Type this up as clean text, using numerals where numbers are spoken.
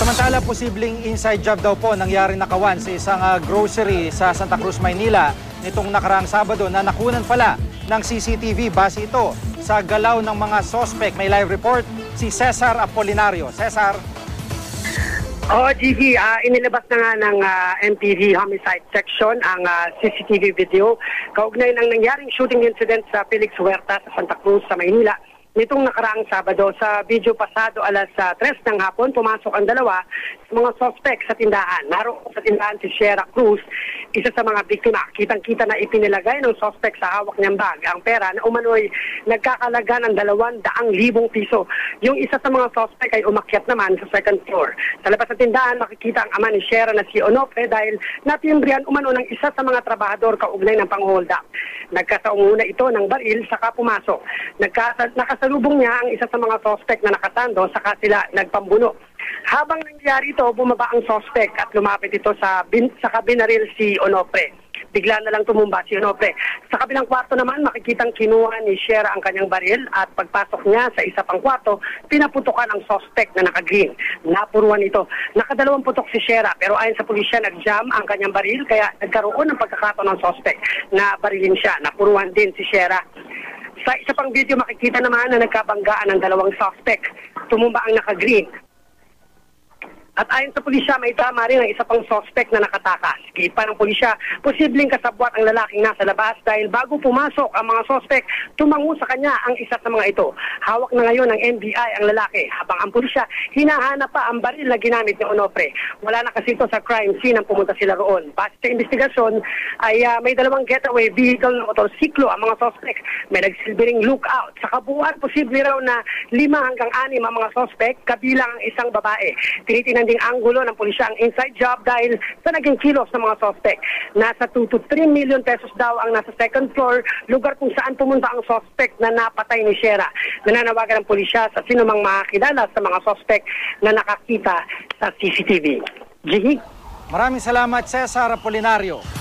Samantala, posibleng inside job daw po nangyari nakawan sa isang grocery sa Santa Cruz, Maynila nitong nakaraang Sabado na nakunan pala ng CCTV. Base ito sa galaw ng mga sospek. May live report si Cesar Apolinario. Cesar. GV, inilabas na nga ng MPD Homicide Section ang CCTV video kaugnay ng nangyaring shooting incident sa Felix Huerta sa Santa Cruz sa Maynila. Nitong nakaraang Sabado, sa video pasado alas 3 ng hapon, pumasok ang dalawa sa mga sospek sa tindahan. Naroon sa tindahan si Shera Cruz, isa sa mga biktima. Kitang-kita na ipinilagay ng sospek sa hawak niyang bag ang pera na umano'y nagkakalaga ng 200,000 piso. Yung isa sa mga sospek ay umakyat naman sa second floor. Sa labas ng tindahan, makikita ang ama ni Shera na si Onofre dahil natimbrihan umano ng isa sa mga trabahador kaugnay ng pang-hold up. Nagkasaunguna ito ng baril saka pumasok. Nakasalubong niya ang isa sa mga sospek na nakasando saka sila nagpambuno. Habang nangyari ito, bumaba ang sospek at lumapit ito sa binaril si Onofre. Bigla na lang tumumba si Onofre. Sa kabilang kwarto naman, makikitang kinuha ni Shera ang kanyang baril at pagpasok niya sa isa pang kwarto, pinaputukan ang sospek na naka-green. Napuruan ito. Nakadalawang putok si Shera pero ayon sa pulisya, nag-jam ang kanyang baril kaya nagkaroon ng pagkakataon ng sospek na barilin siya. Napuruan din si Shera. Sa isa pang video, makikita naman na nagkabanggaan ng dalawang suspect. Tumumba ang naka-green. At ayon sa pulisya, may tama rin ang isa pang suspect na nakatakas. Giit pa ng pulisya, posibleng kasabwat ang lalaking nasa labas dahil bago pumasok ang mga suspect, tumango sa kanya ang isa sa mga ito. Hawak na ngayon ng NBI ang lalaki, habang ang pulisya hinahanap pa ang baril na ginamit ni Onofre. Wala na kasi ito sa crime scene nang pumunta sila roon. Base sa investigasyon, ay may dalawang getaway vehicle na motorsiklo ang mga suspect. May nagsilbing lookout. Sa kabuuan, posible raw na 5 hanggang 6 ang mga suspect, kabilang ang isang babae. Tinitinan ding anggulo ng pulisya ang inside job dahil sa naging kilos ng mga suspect. Nasa 2 to 3 million pesos daw ang nasa second floor, lugar kung saan pumunta ang suspect na napatay ni Shera. Nananawagan ng pulisya sa sinumang makakilala sa mga suspect na nakakita sa CCTV. Jihi. Maraming salamat, Cesar Apolinario.